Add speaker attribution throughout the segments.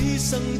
Speaker 1: เ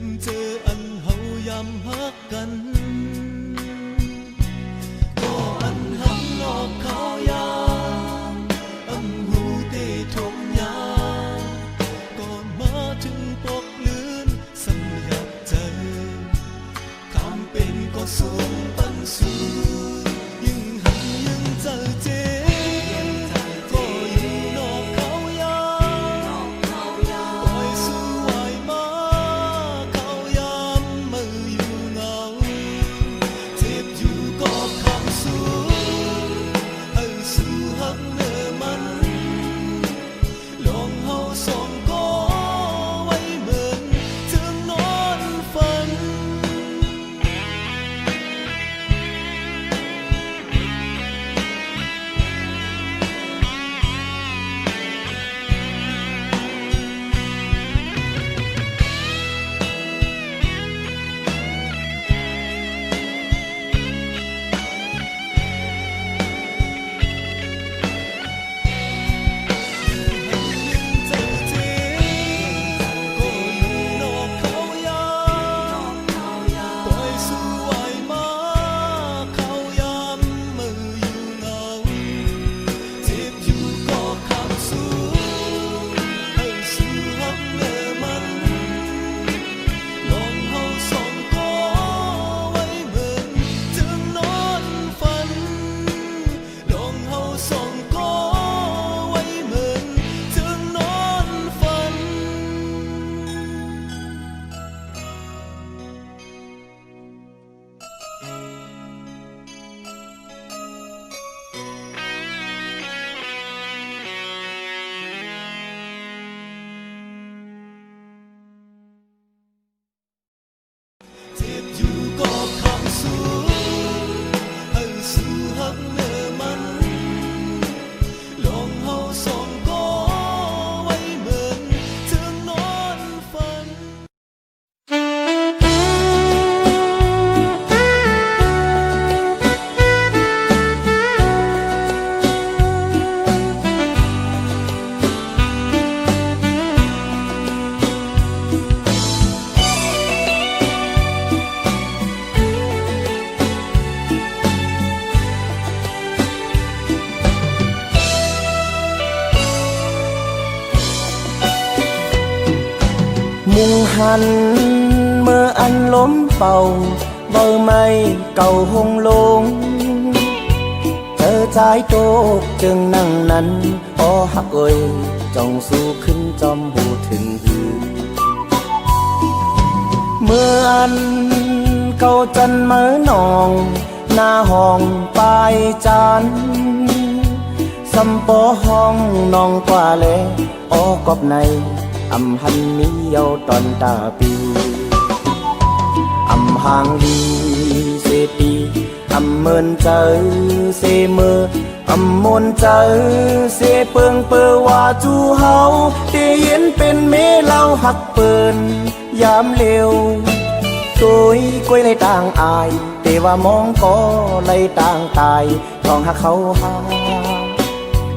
Speaker 1: นเจออันเฮายำฮักกันก็อันหักนอกเขายามอำหูเตทงยาก่อนมาถึงปกลื่นสัญญาใจคำเป็นก็สูงปันสูงยิ่งหักยิ่งเจอเจก็อยู่นอกเขายามปล่อยสู่วายมาเขายามมืออยู่เงาเจ็บอยู่ก็คำสูงสู่หักเนื้อมันลองเฮาสองก็ไว้เหมือนถึงนอนฝันเจ็บอยู่ก็คำสูงสู่หักเนื้อมันลองเฮาสองก็ไว้เหมือนถึงนอนฝัน
Speaker 2: มุงหันเมื่ออันล้มเป่าเบอร์ไม่เก่าหงลงเจอใจโตกจึงนั่งนั้นอ้อหักเอ่ยจ้องสู้ขึ้นจอมหูถึงหือเมื่ออันเก่าจันเมื่อนองหน้าห้องปลายจานสัมปอห้องน้องกว่าแลอ้อกบในอำหันมีเยาตอนตาปีอำห่างดีเสตีอำเมินเจอเสเมออำมนเจอเสเปิงเปอว่าจูเฮาเตเย็นเป็นเมเล่าหักเปินยามเร็วตัวกล้วยในต่างอายแต่ว่ามองก็ในต่างตายลองหักเขาหา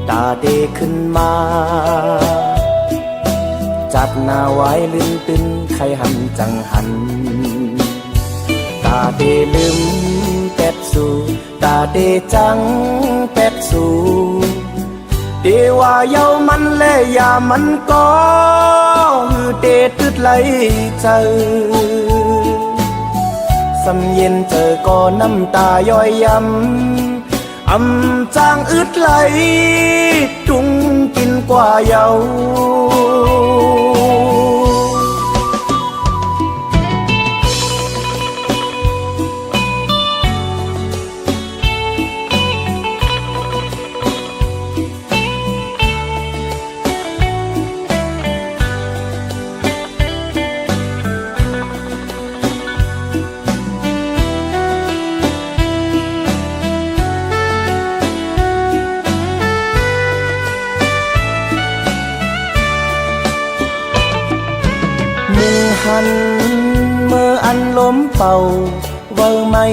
Speaker 2: ตาเดขึ้นมาจับหน้าไว้ลืมตึนใครหันจังหันตาเดลืมเป็ดสู่ตาเดจังเป็ดสู่เดว่าเยามันและยามันก็ฮือเดตึดไหลเจอสำเย็นเจอก็น้ำตาย้อยยำอำจางอึดไหลจุงกินกว่าเยาหันเมื่ออันล้มเป่าเวอไม่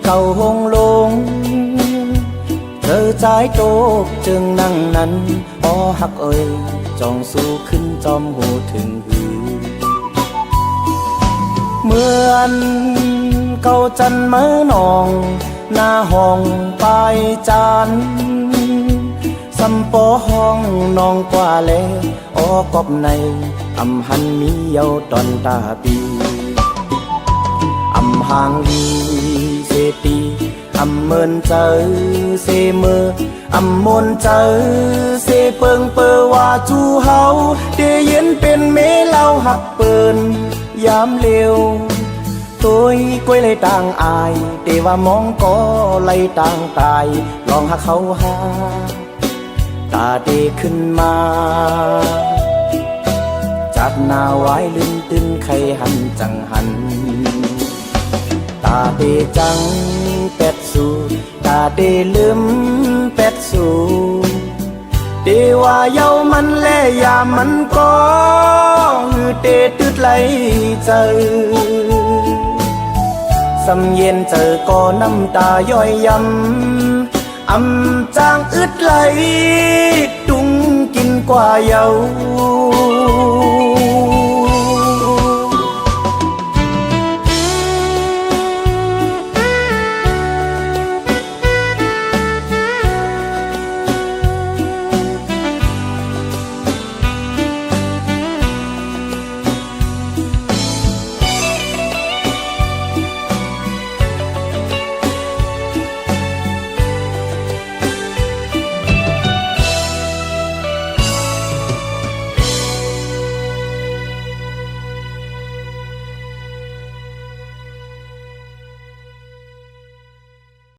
Speaker 2: เก่าหงลงเธอใจโตกจึงนั่งนั้นอ้อหักเอ่ยจ้องสู้ขึ้นจอมหูถึงหือ เหมือนเก่าจันเมื่อนองหน้าห้องปลายจานสัมปอห้องน้องกว่าแลออกอบในอำหันมีเยาตอนตาปีอำหางลีเสตีอำเมินเจอเสเมออำมนเจอเสเปิงเปอว่าจูเฮาเดเย็นเป็นเมเล่าหักเปินยามเร็วตัวกล้วยเลยต่างอายเตว่ามองก็เลยต่างตายลองหักเขาหาตาเดขึ้นมาจากหน้าไว้ลืมตื่นใครหันจังหันตาเดจังเป็ดสูตาเดลืมเป็ดสูเดว่าเย้ามันแลยามมันก็ฮือเดตึดไหลเจอสำเย็นเจอก็น้ำตาย้อยยำอำจางอึดไหลดุงกินกว่าเยา